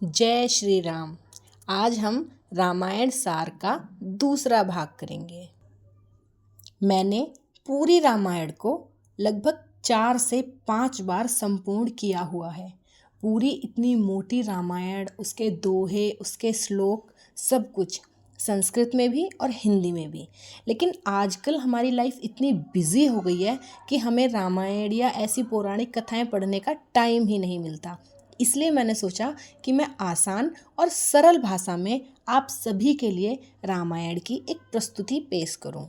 जय श्री राम। आज हम रामायण सार का दूसरा भाग करेंगे। मैंने पूरी रामायण को लगभग 4 से 5 बार संपूर्ण किया हुआ है। पूरी इतनी मोटी रामायण, उसके दोहे, उसके श्लोक, सब कुछ संस्कृत में भी और हिंदी में भी। लेकिन आजकल हमारी लाइफ इतनी बिजी हो गई है कि हमें रामायण या ऐसी पौराणिक कथाएं पढ़ने का टाइम ही नहीं मिलता। इसलिए मैंने सोचा कि मैं आसान और सरल भाषा में आप सभी के लिए रामायण की एक प्रस्तुति पेश करूं।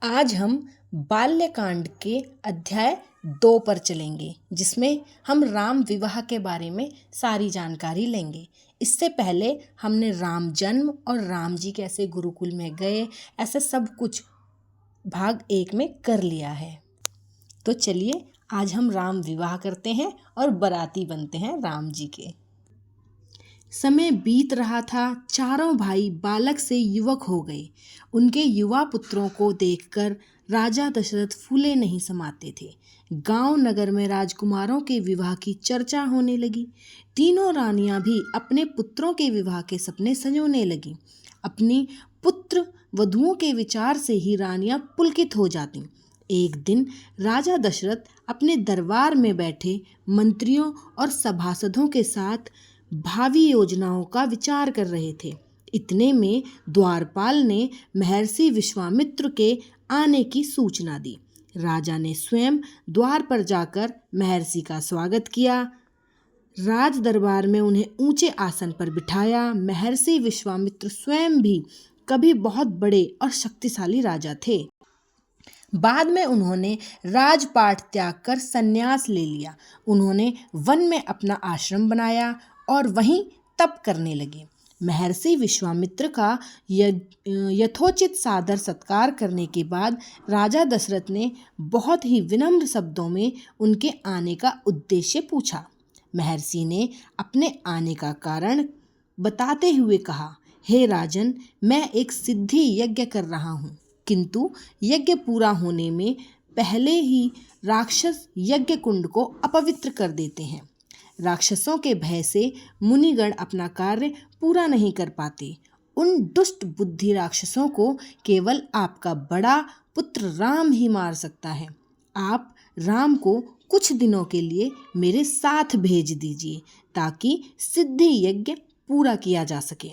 आज हम बाल्यकांड के अध्याय 2 पर चलेंगे, जिसमें हम राम विवाह के बारे में सारी जानकारी लेंगे। इससे पहले हमने राम जन्म और राम जी कैसे गुरुकुल में गए, ऐसे सब कुछ भाग 1 में कर लिया है। तो चलिए आज हम राम विवाह करते हैं और बाराती बनते हैं राम जी के। समय बीत रहा था। चारों भाई बालक से युवक हो गए। उनके युवा पुत्रों को देखकर राजा दशरथ फूले नहीं समाते थे। गांव नगर में राजकुमारों के विवाह की चर्चा होने लगी। तीनों रानियां भी अपने पुत्रों के विवाह के सपने संजोने लगीं। अपनी पुत्र वधुओं के विचार से ही रानियां पुलकित हो जातीं। एक दिन राजा दशरथ अपने दरबार में बैठे मंत्रियों और सभासदों के साथ भावी योजनाओं का विचार कर रहे थे। इतने में द्वारपाल ने महर्षि विश्वामित्र के आने की सूचना दी। राजा ने स्वयं द्वार पर जाकर महर्षि का स्वागत किया। राज दरबार में उन्हें ऊंचे आसन पर बिठाया। महर्षि विश्वामित्र स्वयं भी कभी बहुत बड़े और शक्तिशाली राजा थे। बाद में उन्होंने राजपाट त्याग कर संन्यास ले लिया। उन्होंने वन में अपना आश्रम बनाया और वहीं तप करने लगे। महर्षि विश्वामित्र का यथोचित सादर सत्कार करने के बाद राजा दशरथ ने बहुत ही विनम्र शब्दों में उनके आने का उद्देश्य पूछा। महर्षि ने अपने आने का कारण बताते हुए कहा, हे राजन, मैं एक सिद्धि यज्ञ कर रहा हूँ, किंतु यज्ञ पूरा होने में पहले ही राक्षस यज्ञ कुंड को अपवित्र कर देते हैं। राक्षसों के भय से मुनिगण अपना कार्य पूरा नहीं कर पाते। उन दुष्ट बुद्धि राक्षसों को केवल आपका बड़ा पुत्र राम ही मार सकता है। आप राम को कुछ दिनों के लिए मेरे साथ भेज दीजिए ताकि सिद्धि यज्ञ पूरा किया जा सके।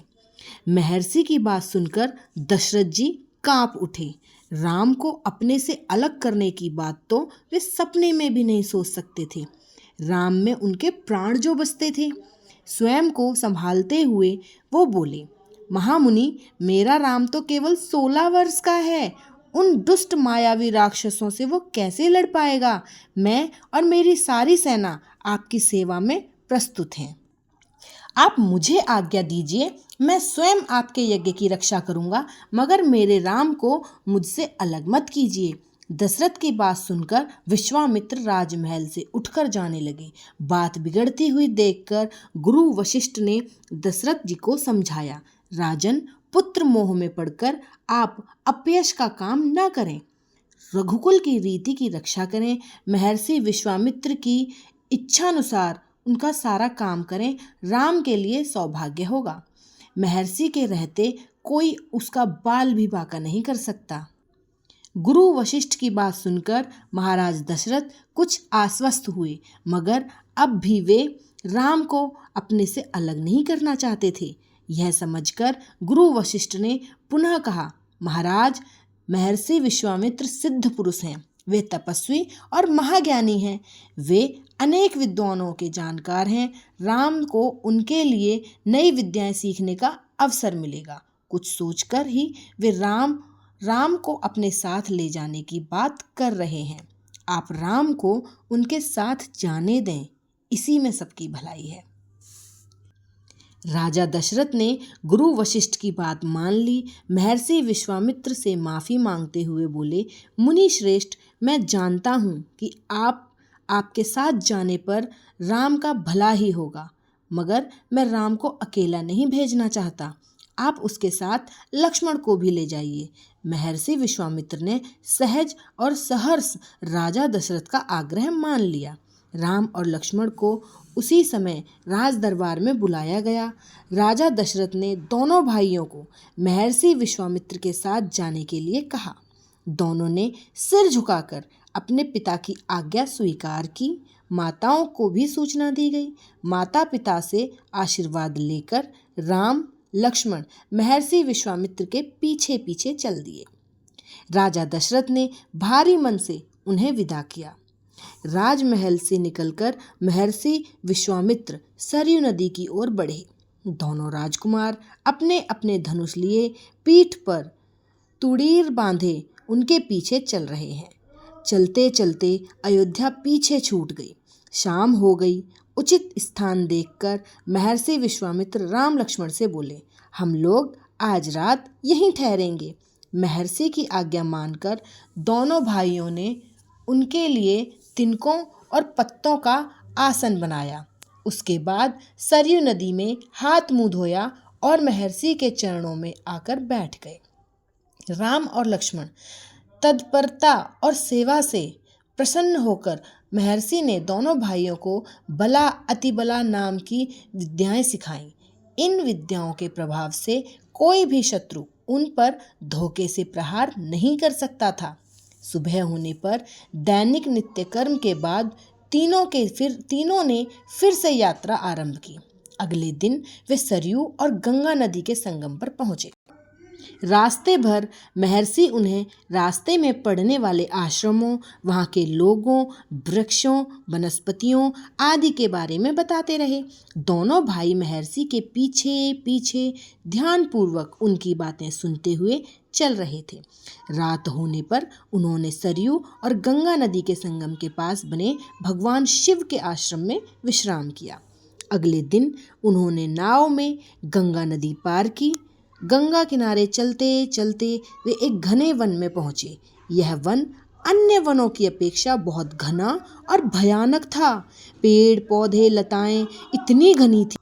महर्षि की बात सुनकर दशरथ जी कांप उठे। राम को अपने से अलग करने की बात तो वे सपने में भी नहीं सोच सकते थे। राम में उनके प्राण जो बसते थे। स्वयं को संभालते हुए वो बोले, महामुनि, मेरा राम तो केवल 16 वर्ष का है। उन दुष्ट मायावी राक्षसों से वो कैसे लड़ पाएगा? मैं और मेरी सारी सेना आपकी सेवा में प्रस्तुत हैं। आप मुझे आज्ञा दीजिए, मैं स्वयं आपके यज्ञ की रक्षा करूंगा, मगर मेरे राम को मुझसे अलग मत कीजिए। दशरथ की बात सुनकर विश्वामित्र राजमहल से उठकर जाने लगे। बात बिगड़ती हुई देखकर गुरु वशिष्ठ ने दशरथ जी को समझाया, राजन, पुत्र मोह में पड़कर आप अपयश का काम न करें। रघुकुल की रीति की रक्षा करें। महर्षि विश्वामित्र की इच्छानुसार उनका सारा काम करें। राम के लिए सौभाग्य होगा। महर्षि के रहते कोई उसका बाल भी बांका नहीं कर सकता। गुरु वशिष्ठ की बात सुनकर महाराज दशरथ कुछ आश्वस्त हुए, मगर अब भी वे राम को अपने से अलग नहीं करना चाहते थे। यह समझकर गुरु वशिष्ठ ने पुनः कहा, महाराज, महर्षि विश्वामित्र सिद्ध पुरुष हैं। वे तपस्वी और महाज्ञानी हैं। वे अनेक विद्वानों के जानकार हैं। राम को उनके लिए नई विद्याएं सीखने का अवसर मिलेगा। कुछ सोचकर ही वे राम को अपने साथ ले जाने की बात कर रहे हैं। आप राम को उनके साथ जाने दें, इसी में सबकी भलाई है। राजा दशरथ ने गुरु वशिष्ठ की बात मान ली। महर्षि विश्वामित्र से माफ़ी मांगते हुए बोले, मुनि श्रेष्ठ, मैं जानता हूँ कि आपके साथ जाने पर राम का भला ही होगा, मगर मैं राम को अकेला नहीं भेजना चाहता। आप उसके साथ लक्ष्मण को भी ले जाइए। महर्षि विश्वामित्र ने सहज और सहर्ष राजा दशरथ का आग्रह मान लिया। राम और लक्ष्मण को उसी समय राज दरबार में बुलाया गया। राजा दशरथ ने दोनों भाइयों को महर्षि विश्वामित्र के साथ जाने के लिए कहा। दोनों ने सिर झुकाकर अपने पिता की आज्ञा स्वीकार की। माताओं को भी सूचना दी गई। माता पिता से आशीर्वाद लेकर राम लक्ष्मण महर्षि विश्वामित्र के पीछे पीछे चल दिए। राजा दशरथ ने भारी मन से उन्हें विदा किया। राजमहल से निकलकर महर्षि विश्वामित्र सरयू नदी की ओर बढ़े। दोनों राजकुमार अपने अपने धनुष लिए पीठ पर तुड़ीर बांधे उनके पीछे चल रहे हैं। चलते चलते अयोध्या पीछे छूट गई। शाम हो गई। उचित स्थान देखकर महर्षि विश्वामित्र राम लक्ष्मण से बोले, हम लोग आज रात यहीं ठहरेंगे। महर्षि की आज्ञा मानकर दोनों भाइयों ने उनके लिए तिनकों और पत्तों का आसन बनाया। उसके बाद सरयू नदी में हाथ मुंह धोया और महर्षि के चरणों में आकर बैठ गए। राम और लक्ष्मण तत्परता और सेवा से प्रसन्न होकर महर्षि ने दोनों भाइयों को बला अतिबला नाम की विद्याएं सिखाईं। इन विद्याओं के प्रभाव से कोई भी शत्रु उन पर धोखे से प्रहार नहीं कर सकता था। सुबह होने पर दैनिक नित्य कर्म के बाद तीनों ने फिर से यात्रा आरंभ की। अगले दिन वे सरयू और गंगा नदी के संगम पर पहुंचे। रास्ते भर महर्षि उन्हें रास्ते में पड़ने वाले आश्रमों, वहाँ के लोगों, वृक्षों, वनस्पतियों आदि के बारे में बताते रहे। दोनों भाई महर्षि के पीछे पीछे ध्यानपूर्वक उनकी बातें सुनते हुए चल रहे थे। रात होने पर उन्होंने सरयू और गंगा नदी के संगम के पास बने भगवान शिव के आश्रम में विश्राम किया। अगले दिन उन्होंने नाव में गंगा नदी पार की। गंगा किनारे चलते चलते वे एक घने वन में पहुंचे। यह वन अन्य वनों की अपेक्षा बहुत घना और भयानक था। पेड़ पौधे लताएं इतनी घनी थी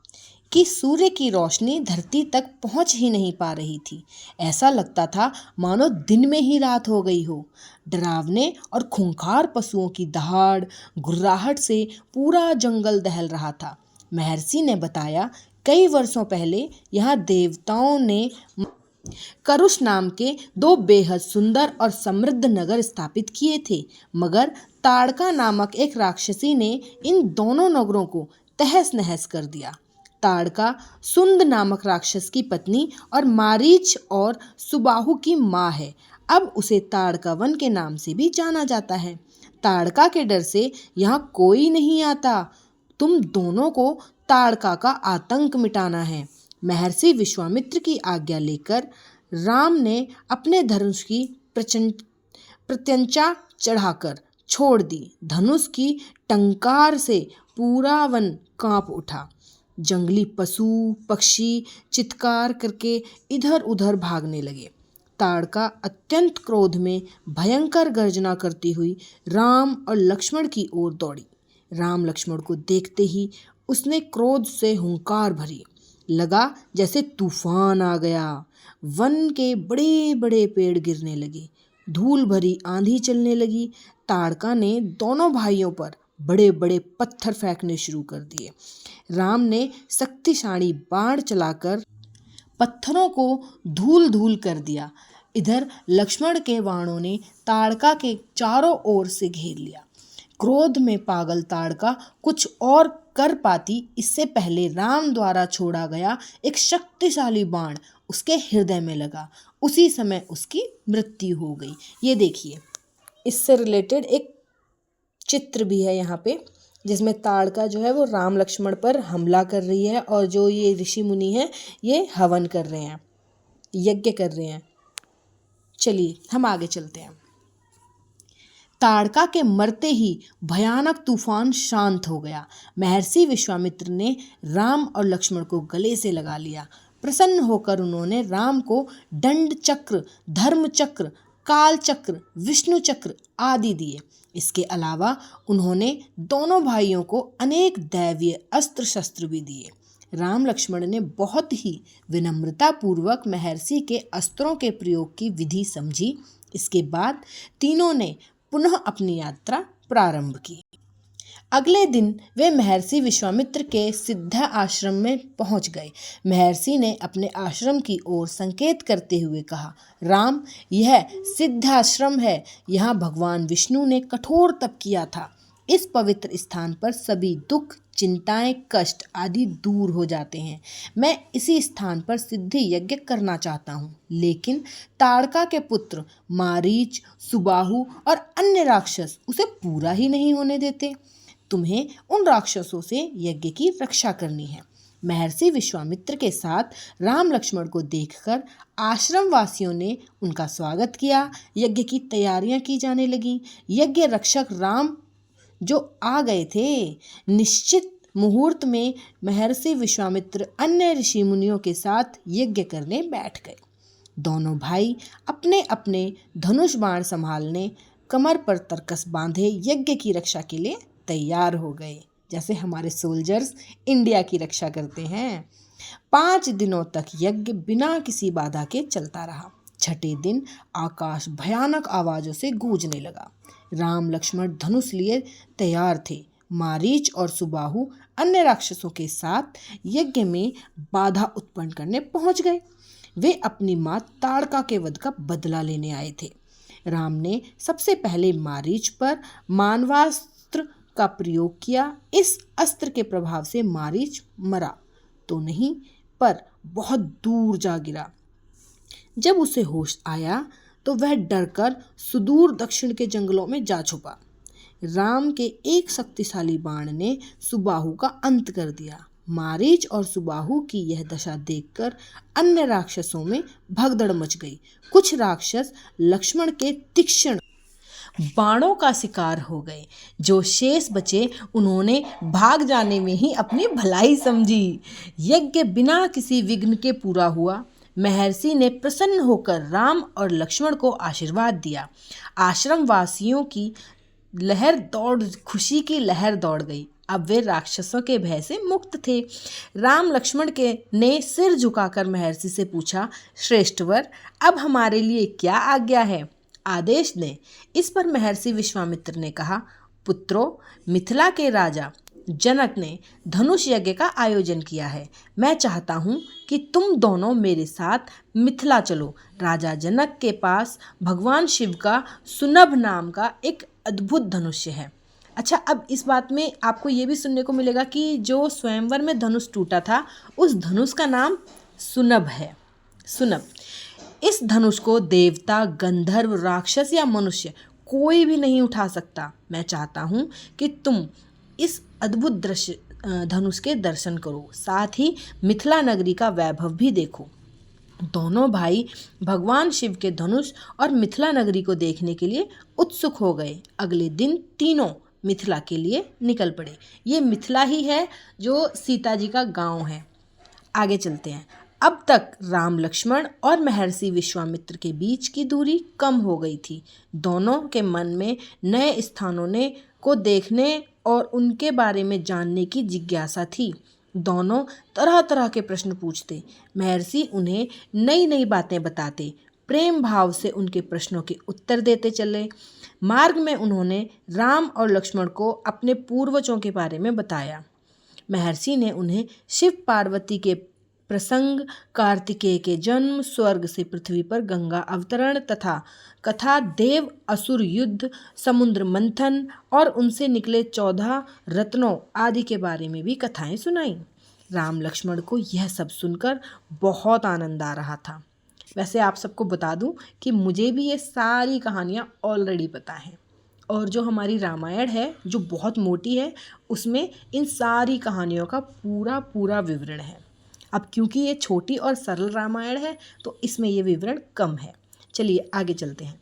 कि सूर्य की रोशनी धरती तक पहुंच ही नहीं पा रही थी। ऐसा लगता था मानो दिन में ही रात हो गई हो। डरावने और खूंखार पशुओं की दहाड़ गुर्राहट से पूरा जंगल दहल रहा था। महर्षि ने बताया, कई वर्षों पहले यहाँ देवताओं ने करुष नाम के दो बेहद सुंदर और समृद्ध नगर स्थापित किए थे, मगर ताड़का नामक एक राक्षसी ने इन दोनों नगरों को तहस नहस कर दिया। ताड़का सुंद नामक राक्षस की पत्नी और मारीच और सुबाहु की माँ है। अब उसे ताड़का वन के नाम से भी जाना जाता है। ताड़का के डर से यहाँ कोई नहीं आता। तुम दोनों को ताड़का का आतंक मिटाना है। महर्षि विश्वामित्र की आज्ञा लेकर राम ने अपने धनुष की प्रत्यंचा चढ़ाकर छोड़ दी। धनुष की टंकार से पूरा वन कांप उठा। जंगली पशु पक्षी चित्कार करके इधर उधर भागने लगे। ताड़का अत्यंत क्रोध में भयंकर गर्जना करती हुई राम और लक्ष्मण की ओर दौड़ी। राम लक्ष्मण को देखते ही उसने क्रोध से हुंकार भरी। लगा जैसे तूफान आ गया। वन के बड़े बड़े पेड़ गिरने लगे। धूल भरी आंधी चलने लगी। ताड़का ने दोनों भाइयों पर बड़े बड़े पत्थर फेंकने शुरू कर दिए। राम ने शक्तिशाली बाण चलाकर पत्थरों को धूल धूल कर दिया। इधर लक्ष्मण के बाणों ने ताड़का के चारों ओर से घेर लिया। क्रोध में पागल ताड़का कुछ और कर पाती इससे पहले राम द्वारा छोड़ा गया एक शक्तिशाली बाण उसके हृदय में लगा। उसी समय उसकी मृत्यु हो गई। ये देखिए, इससे रिलेटेड एक चित्र भी है यहाँ पे, जिसमें ताड़का जो है वो राम लक्ष्मण पर हमला कर रही है और जो ये ऋषि मुनि हैं ये हवन कर रहे हैं, यज्ञ कर रहे हैं। चलिए हम आगे चलते हैं। ताड़का के मरते ही भयानक तूफान शांत हो गया। महर्षि विश्वामित्र ने राम और लक्ष्मण को गले से लगा लिया। प्रसन्न होकर उन्होंने राम को दंड चक्र, धर्म चक्र, काल चक्र, विष्णु चक्र आदि दिए। इसके अलावा उन्होंने दोनों भाइयों को अनेक दैवीय अस्त्र शस्त्र भी दिए। राम लक्ष्मण ने बहुत ही विनम्रता पूर्वक महर्षि के अस्त्रों के प्रयोग की विधि समझी। इसके बाद तीनों ने पुनः अपनी यात्रा प्रारंभ की। अगले दिन वे महर्षि विश्वामित्र के सिद्धा आश्रम में पहुंच गए। महर्षि ने अपने आश्रम की ओर संकेत करते हुए कहा, राम, यह सिद्धाश्रम है। यहाँ भगवान विष्णु ने कठोर तप किया था। इस पवित्र स्थान पर सभी दुख, चिंताएं, कष्ट आदि दूर हो जाते हैं। मैं इसी स्थान पर सिद्धि यज्ञ करना चाहता हूँ, लेकिन ताड़का के पुत्र मारीच, सुबाहु और अन्य राक्षस उसे पूरा ही नहीं होने देते। तुम्हें उन राक्षसों से यज्ञ की रक्षा करनी है। महर्षि विश्वामित्र के साथ राम लक्ष्मण को देखकर आश्रम वासियों ने उनका स्वागत किया। यज्ञ की तैयारियां की जाने लगी। यज्ञ रक्षक राम जो आ गए थे। निश्चित मुहूर्त में महर्षि विश्वामित्र अन्य ऋषि मुनियों के साथ यज्ञ करने बैठ गए। दोनों भाई अपने अपने धनुष बाण संभालने, कमर पर तरकस बांधे यज्ञ की रक्षा के लिए तैयार हो गए, जैसे हमारे सोल्जर्स इंडिया की रक्षा करते हैं। 5 दिनों तक यज्ञ बिना किसी बाधा के चलता रहा। छठे दिन आकाश भयानक आवाजों से गूंजने लगा। राम लक्ष्मण धनुष लिए तैयार थे। मारीच और सुबाहु अन्य राक्षसों के साथ यज्ञ में बाधा उत्पन्न करने पहुंच गए। वे अपनी मां ताड़का के वध का बदला लेने आए थे। राम ने सबसे पहले मारीच पर मानवास्त्र का प्रयोग किया। इस अस्त्र के प्रभाव से मारीच मरा तो नहीं, पर बहुत दूर जा गिरा। जब उसे होश आया तो वह डरकर सुदूर दक्षिण के जंगलों में जा छुपा। राम के एक शक्तिशाली बाण ने सुबाहु का अंत कर दिया। मारीच और सुबाहु की यह दशा देखकर अन्य राक्षसों में भगदड़ मच गई। कुछ राक्षस लक्ष्मण के तीक्ष्ण बाणों का शिकार हो गए। जो शेष बचे उन्होंने भाग जाने में ही अपनी भलाई समझी। यज्ञ बिना किसी विघ्न के पूरा हुआ। महर्षि ने प्रसन्न होकर राम और लक्ष्मण को आशीर्वाद दिया। आश्रम वासियों की खुशी की लहर दौड़ गई। अब वे राक्षसों के भय से मुक्त थे। राम लक्ष्मण के ने सिर झुकाकर महर्षि से पूछा, श्रेष्ठवर, अब हमारे लिए क्या आज्ञा है? आदेश दें। इस पर महर्षि विश्वामित्र ने कहा, पुत्रों, मिथिला के राजा जनक ने धनुष यज्ञ का आयोजन किया है। मैं चाहता हूँ कि तुम दोनों मेरे साथ मिथिला चलो। राजा जनक के पास भगवान शिव का सुनभ नाम का एक अद्भुत धनुष्य है। अच्छा, अब इस बात में आपको ये भी सुनने को मिलेगा कि जो स्वयंवर में धनुष टूटा था, उस धनुष का नाम सुनभ है। सुनभ। इस धनुष को देवता, गंधर्व, राक्षस या मनुष्य कोई भी नहीं उठा सकता। मैं चाहता हूँ कि तुम इस अद्भुत धनुष के दर्शन करो, साथ ही मिथिला नगरी का वैभव भी देखो। दोनों भाई भगवान शिव के धनुष और मिथिला नगरी को देखने के लिए उत्सुक हो गए। अगले दिन तीनों मिथिला के लिए निकल पड़े। ये मिथिला ही है जो सीता जी का गांव है। आगे चलते हैं। अब तक राम लक्ष्मण और महर्षि विश्वामित्र के बीच की दूरी कम हो गई थी। दोनों के मन में नए स्थानों को देखने और उनके बारे में जानने की जिज्ञासा थी। दोनों तरह तरह के प्रश्न पूछते। महर्षि उन्हें नई नई बातें बताते। प्रेम भाव से उनके प्रश्नों के उत्तर देते चले। मार्ग में उन्होंने राम और लक्ष्मण को अपने पूर्वजों के बारे में बताया। महर्षि ने उन्हें शिव पार्वती के प्रसंग, कार्तिकेय के जन्म, स्वर्ग से पृथ्वी पर गंगा अवतरण तथा कथा, देव असुर युद्ध, समुद्र मंथन और उनसे निकले 14 रत्नों आदि के बारे में भी कथाएं सुनाई। राम लक्ष्मण को यह सब सुनकर बहुत आनंद आ रहा था। वैसे आप सबको बता दूं कि मुझे भी ये सारी कहानियाँ ऑलरेडी पता हैं, और जो हमारी रामायण है जो बहुत मोटी है, उसमें इन सारी कहानियों का पूरा विवरण है। अब क्योंकि ये छोटी और सरल रामायण है तो इसमें ये विवरण कम है। चलिए आगे चलते हैं।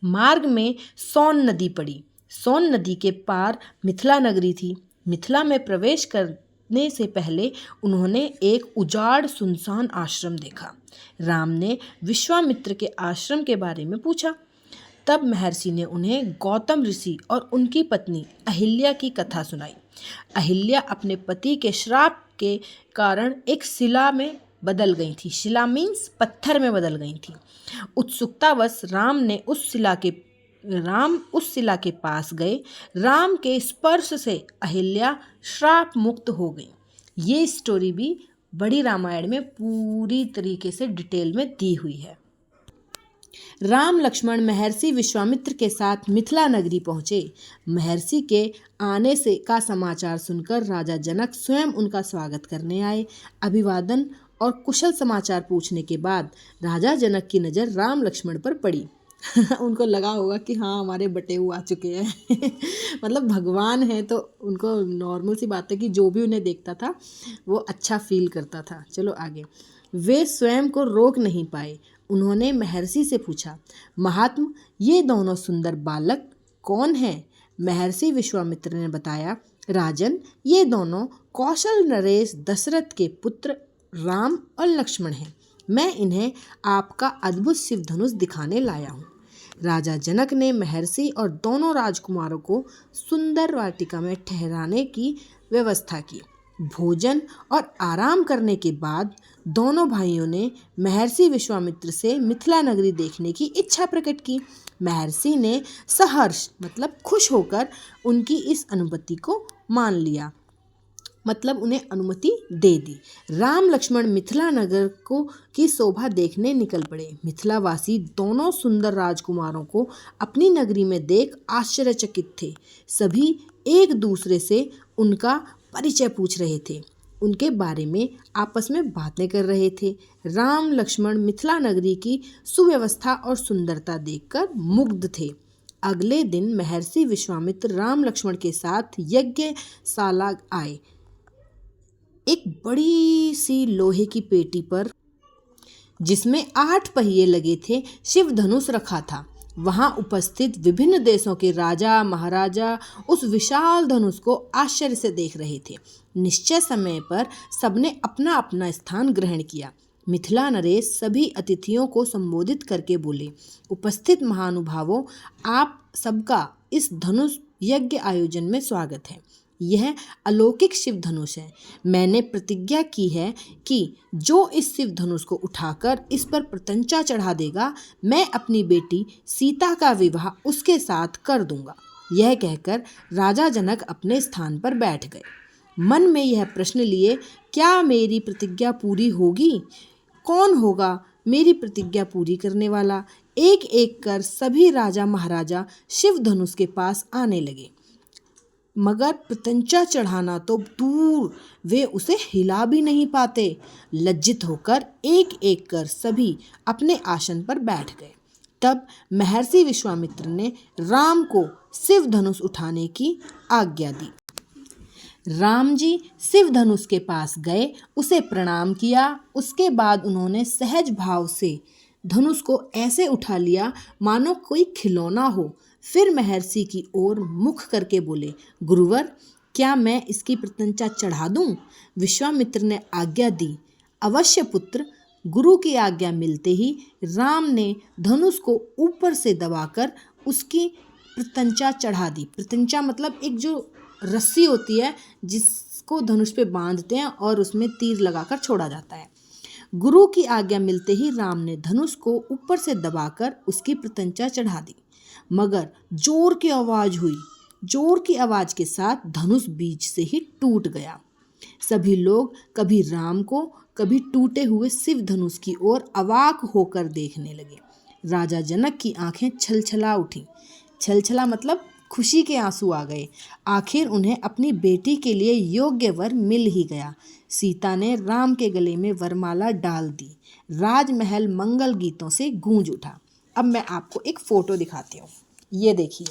मार्ग में सोन नदी पड़ी। सोन नदी के पार मिथिला नगरी थी। मिथिला में प्रवेश करने से पहले उन्होंने एक उजाड़ सुनसान आश्रम देखा। राम ने विश्वामित्र के आश्रम के बारे में पूछा। तब महर्षि ने उन्हें गौतम ऋषि और उनकी पत्नी अहिल्या की कथा सुनाई। अहिल्या अपने पति के श्राप के कारण एक शिला में बदल गई थी। शिला मीन्स पत्थर में बदल गई थी। उत्सुकतावश राम ने उस शिला के राम उस शिला के पास गए। राम के स्पर्श से अहिल्या श्राप मुक्त हो गई। ये स्टोरी भी बड़ी रामायण में पूरी तरीके से डिटेल में दी हुई है। राम लक्ष्मण महर्षि विश्वामित्र के साथ मिथिला नगरी पहुँचे। महर्षि के आने से का समाचार सुनकर राजा जनक स्वयं उनका स्वागत करने आए। अभिवादन और कुशल समाचार पूछने के बाद राजा जनक की नज़र राम लक्ष्मण पर पड़ी। उनको लगा होगा कि हाँ, हमारे बटेऊ आ चुके हैं। मतलब भगवान है तो उनको नॉर्मल सी बात है कि जो भी उन्हें देखता था वो अच्छा फील करता था। चलो आगे। वे स्वयं को रोक नहीं पाए। उन्होंने महर्षि से पूछा, महात्म, ये दोनों सुंदर बालक कौन हैं? महर्षि विश्वामित्र ने बताया, राजन, ये दोनों कौशल नरेश दशरथ के पुत्र राम और लक्ष्मण हैं। मैं इन्हें आपका अद्भुत शिव धनुष दिखाने लाया हूँ। राजा जनक ने महर्षि और दोनों राजकुमारों को सुंदर वाटिका में ठहराने की व्यवस्था की। भोजन और आराम करने के बाद दोनों भाइयों ने महर्षि विश्वामित्र से मिथिला नगरी देखने की इच्छा प्रकट की। महर्षि ने सहर्ष मतलब खुश होकर उनकी इस अनुमति को मान लिया, मतलब उन्हें अनुमति दे दी। राम लक्ष्मण मिथिला नगर को की शोभा देखने निकल पड़े। मिथिलावासी दोनों सुंदर राजकुमारों को अपनी नगरी में देख आश्चर्यचकित थे। सभी एक दूसरे से उनका परिचय पूछ रहे थे, उनके बारे में आपस में बातें कर रहे थे। राम लक्ष्मण मिथिला नगरी की सुव्यवस्था और सुंदरता देखकर मुग्ध थे। अगले दिन महर्षि विश्वामित्र राम लक्ष्मण के साथ यज्ञशाला आए। एक बड़ी सी लोहे की पेटी पर, जिसमें 8 पहिए लगे थे, शिव धनुष रखा था। वहां उपस्थित विभिन्न देशों के राजा महाराजा उस विशाल धनुष को आश्चर्य से देख रहे थे। निश्चय समय पर सबने अपना अपना स्थान ग्रहण किया। मिथिला नरेश सभी अतिथियों को संबोधित करके बोले, उपस्थित महानुभावों, आप सबका इस धनुष यज्ञ आयोजन में स्वागत है। यह अलौकिक शिव धनुष है। मैंने प्रतिज्ञा की है कि जो इस शिव धनुष को उठाकर इस पर प्रत्यंचा चढ़ा देगा, मैं अपनी बेटी सीता का विवाह उसके साथ कर दूंगा। यह कहकर राजा जनक अपने स्थान पर बैठ गए। मन में यह प्रश्न लिए, क्या मेरी प्रतिज्ञा पूरी होगी? कौन होगा मेरी प्रतिज्ञा पूरी करने वाला? एक एक कर सभी राजा महाराजा शिव धनुष के पास आने लगे, मगर प्रत्यंचा चढ़ाना तो दूर, वे उसे हिला भी नहीं पाते। लज्जित होकर एक एक कर सभी अपने आसन पर बैठ गए। तब महर्षि विश्वामित्र ने राम को शिव धनुष उठाने की आज्ञा दी। राम जी शिव धनुष के पास गए, उसे प्रणाम किया। उसके बाद उन्होंने सहज भाव से धनुष को ऐसे उठा लिया मानो कोई खिलौना हो। फिर महर्षि की ओर मुख करके बोले, गुरुवर, क्या मैं इसकी प्रत्यंचा चढ़ा दूं? विश्वामित्र ने आज्ञा दी। अवश्य पुत्र। गुरु की आज्ञा मिलते ही राम ने धनुष को ऊपर से दबाकर उसकी प्रत्यंचा चढ़ा दी। प्रत्यंचा मतलब एक जो रस्सी होती है जिसको धनुष पे बांधते हैं और उसमें तीर लगाकर छोड़ा जाता है। गुरु की आज्ञा मिलते ही राम ने धनुष को ऊपर से दबाकर उसकी प्रत्यंचा चढ़ा दी, मगर जोर की आवाज हुई। जोर की आवाज के साथ धनुष बीच से ही टूट गया। सभी लोग कभी राम को, कभी टूटे हुए शिव धनुष की ओर अवाक होकर देखने लगे। राजा जनक की आंखें छलछला उठी। छलछला मतलब खुशी के आंसू आ गए। आखिर उन्हें अपनी बेटी के लिए योग्य वर मिल ही गया। सीता ने राम के गले में वरमाला डाल दी। राजमहल मंगल गीतों से गूंज उठा। अब मैं आपको एक फ़ोटो दिखाती हूँ। ये देखिए,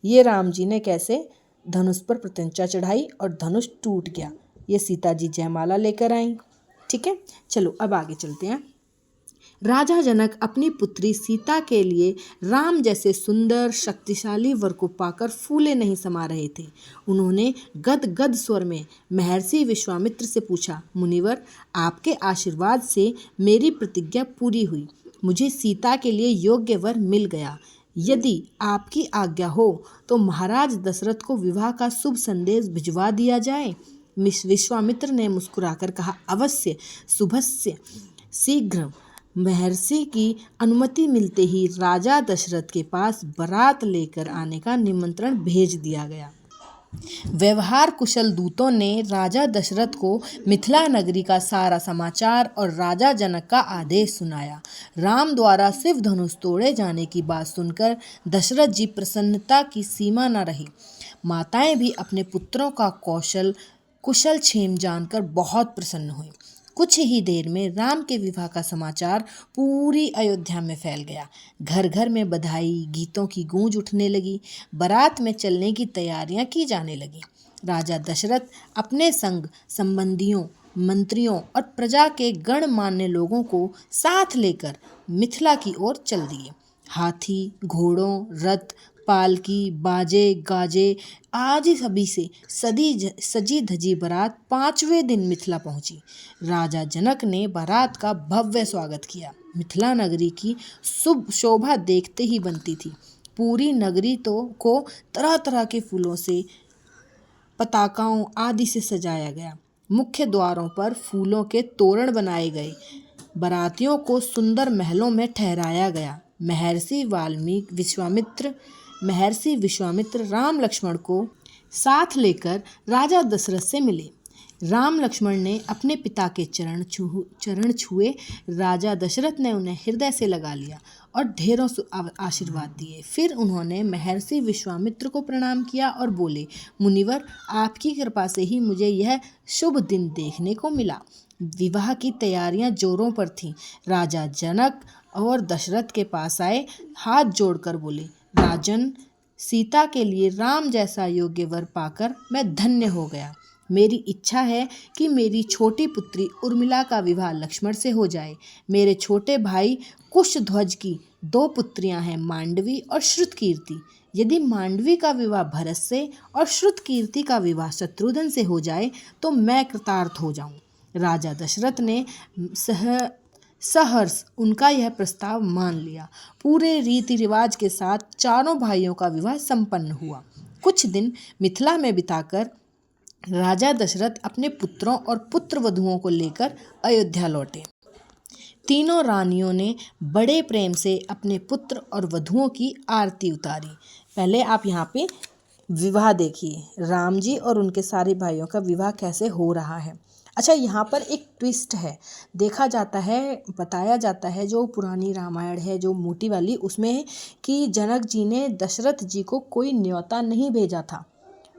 ये राम जी ने कैसे धनुष पर प्रत्यंचा चढ़ाई और धनुष टूट गया। ये सीता जी जयमाला लेकर आई। ठीक है, चलो अब आगे चलते हैं। राजा जनक अपनी पुत्री सीता के लिए राम जैसे सुंदर शक्तिशाली वर को पाकर फूले नहीं समा रहे थे। उन्होंने गद स्वर में महर्षि विश्वामित्र से पूछा, मुनिवर, आपके आशीर्वाद से मेरी प्रतिज्ञा पूरी हुई। मुझे सीता के लिए योग्य वर मिल गया। यदि आपकी आज्ञा हो तो महाराज दशरथ को विवाह का शुभ संदेश भिजवा दिया जाए। विश्वामित्र ने मुस्कुराकर कहा, अवश्य, शुभस्य शीघ्र। महर्षि की अनुमति मिलते ही राजा दशरथ के पास बारात लेकर आने का निमंत्रण भेज दिया गया। व्यवहार कुशल दूतों ने राजा दशरथ को मिथिला नगरी का सारा समाचार और राजा जनक का आदेश सुनाया। राम द्वारा शिव धनुष तोड़े जाने की बात सुनकर दशरथ जी प्रसन्नता की सीमा न रही। माताएं भी अपने पुत्रों का कुशल क्षेम जानकर बहुत प्रसन्न हुई। कुछ ही देर में राम के विवाह का समाचार पूरी अयोध्या में फैल गया। घर घर में बधाई गीतों की गूंज उठने लगी। बारात में चलने की तैयारियां की जाने लगी। राजा दशरथ अपने संग संबंधियों, मंत्रियों और प्रजा के गणमान्य लोगों को साथ लेकर मिथिला की ओर चल दिए। हाथी, घोड़ों, रथ, पालकी, बाजे गाजे आदि सभी से सजी धजी बारात 5वें दिन मिथिला पहुंची। राजा जनक ने बारात का भव्य स्वागत किया। मिथिला नगरी की शुभ शोभा देखते ही बनती थी। पूरी नगरी को तरह तरह के फूलों से, पताकाओं आदि से सजाया गया। मुख्य द्वारों पर फूलों के तोरण बनाए गए। बारातियों को सुंदर महलों में ठहराया गया। महर्षि विश्वामित्र राम लक्ष्मण को साथ लेकर राजा दशरथ से मिले। राम लक्ष्मण ने अपने पिता के चरण छुए। राजा दशरथ ने उन्हें हृदय से लगा लिया और ढेरों आशीर्वाद दिए। फिर उन्होंने महर्षि विश्वामित्र को प्रणाम किया और बोले, मुनिवर, आपकी कृपा से ही मुझे यह शुभ दिन देखने को मिला। विवाह की तैयारियां जोरों पर थीं। राजा जनक और दशरथ के पास आए, हाथ जोड़कर बोले, राजन, सीता के लिए राम जैसा योग्य वर पाकर मैं धन्य हो गया। मेरी इच्छा है कि मेरी छोटी पुत्री उर्मिला का विवाह लक्ष्मण से हो जाए। मेरे छोटे भाई कुशध्वज की 2 पुत्रियां हैं, मांडवी और श्रुतकीर्ति। यदि मांडवी का विवाह भरत से और श्रुतकीर्ति का विवाह शत्रुघ्न से हो जाए तो मैं कृतार्थ हो जाऊं। राजा दशरथ ने सहर्ष उनका यह प्रस्ताव मान लिया। पूरे रीति रिवाज के साथ चारों भाइयों का विवाह संपन्न हुआ। कुछ दिन मिथिला में बिताकर राजा दशरथ अपने पुत्रों और पुत्र वधुओं को लेकर अयोध्या लौटे। तीनों रानियों ने बड़े प्रेम से अपने पुत्र और वधुओं की आरती उतारी। पहले आप यहाँ पे विवाह देखिए, राम जी और उनके सारे भाइयों का विवाह कैसे हो रहा है। अच्छा, यहाँ पर एक ट्विस्ट है। देखा जाता है, बताया जाता है, जो पुरानी रामायण है जो मोटी वाली, उसमें कि जनक जी ने दशरथ जी को कोई न्योता नहीं भेजा था।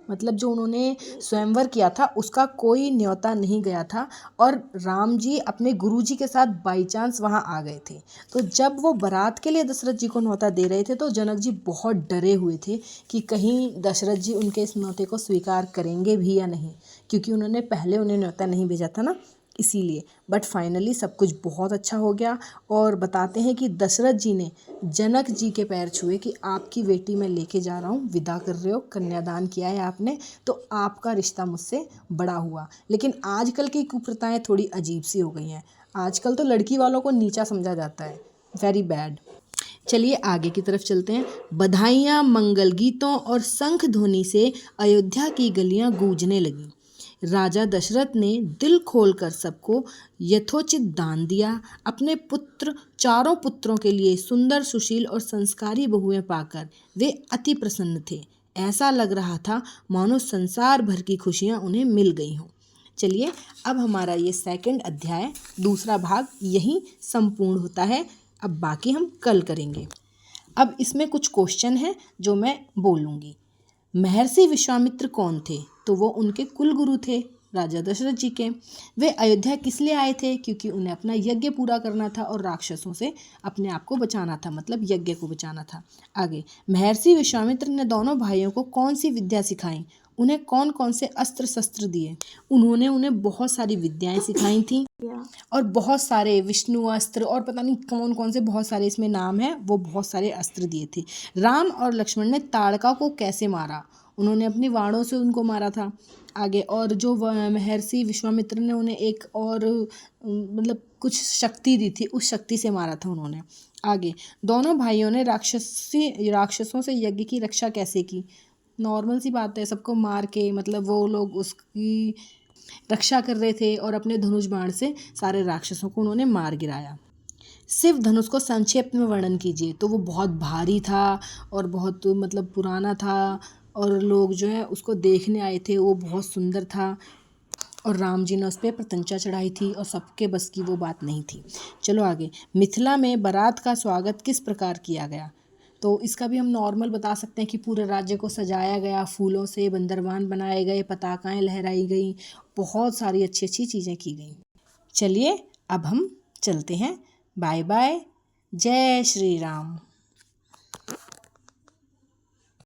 मतलब जो उन्होंने स्वयंवर किया था उसका कोई न्योता नहीं गया था और राम जी अपने गुरुजी के साथ बाई चांस वहाँ आ गए थे। तो जब वो बारात के लिए दशरथ जी को न्योता दे रहे थे तो जनक जी बहुत डरे हुए थे कि कहीं दशरथ जी उनके इस न्योते को स्वीकार करेंगे भी या नहीं, क्योंकि उन्होंने पहले उन्हें न्योता नहीं भेजा था ना, इसीलिए। बट फाइनली सब कुछ बहुत अच्छा हो गया और बताते हैं कि दशरथ जी ने जनक जी के पैर छुए कि आपकी बेटी मैं लेके जा रहा हूँ, विदा कर रहे हो, कन्यादान किया है आपने, तो आपका रिश्ता मुझसे बड़ा हुआ। लेकिन आजकल की कुप्रथाएं थोड़ी अजीब सी हो गई हैं। आजकल तो लड़की वालों को नीचा समझा जाता है, वेरी बैड। चलिए आगे की तरफ चलते हैं। बधाइयाँ, मंगल गीतों और शंख ध्वनि से अयोध्या की गलियाँ गूंजने लगीं। राजा दशरथ ने दिल खोलकर सबको यथोचित दान दिया। अपने चारों पुत्रों के लिए सुंदर, सुशील और संस्कारी बहुएं पाकर वे अति प्रसन्न थे। ऐसा लग रहा था मानो संसार भर की खुशियां उन्हें मिल गई हों। चलिए, अब हमारा ये 2nd अध्याय, दूसरा भाग यहीं संपूर्ण होता है। अब बाकी हम कल करेंगे। अब इसमें कुछ क्वेश्चन हैं जो मैं बोलूँगी। महर्षि विश्वामित्र कौन थे? तो वो उनके कुल गुरु थे, राजा दशरथ जी के। वे अयोध्या किस लिए आए थे? क्योंकि उन्हें अपना यज्ञ पूरा करना था और राक्षसों से अपने आप को बचाना था, मतलब यज्ञ को बचाना था। आगे, महर्षि विश्वामित्र ने दोनों भाइयों को कौन सी विद्या सिखाई? उन्हें कौन कौन से अस्त्र शस्त्र दिए? उन्होंने उन्हें बहुत सारी विद्याएं सिखाई थी और बहुत सारे विष्णु अस्त्र और पता नहीं कौन कौन से बहुत सारे इसमें नाम है, वो बहुत सारे अस्त्र दिए थे। राम और लक्ष्मण ने ताड़का को कैसे मारा? उन्होंने अपनी वाणों से उनको मारा था। आगे, और जो महर्षि विश्वामित्र ने उन्हें एक और मतलब कुछ शक्ति दी थी, उस शक्ति से मारा था उन्होंने। आगे, दोनों भाइयों ने राक्षसों से यज्ञ की रक्षा कैसे की? नॉर्मल सी बात है, सबको मार के, मतलब वो लोग उसकी रक्षा कर रहे थे और अपने धनुष बाण से सारे राक्षसों को उन्होंने मार गिराया। शिव धनुष को संक्षेप में वर्णन कीजिए। तो वो बहुत भारी था और बहुत मतलब पुराना था और लोग जो है उसको देखने आए थे। वो बहुत सुंदर था और राम जी ने उस पर प्रत्यंचा चढ़ाई थी और सबके बस की वो बात नहीं थी। चलो आगे। मिथिला में बारात का स्वागत किस प्रकार किया गया? तो इसका भी हम नॉर्मल बता सकते हैं कि पूरे राज्य को सजाया गया, फूलों से बंदरवान बनाए गए, पताकाएं लहराई गई, बहुत सारी अच्छी अच्छी चीज़ें की गई। चलिए अब हम चलते हैं। Bye bye. जय श्री राम।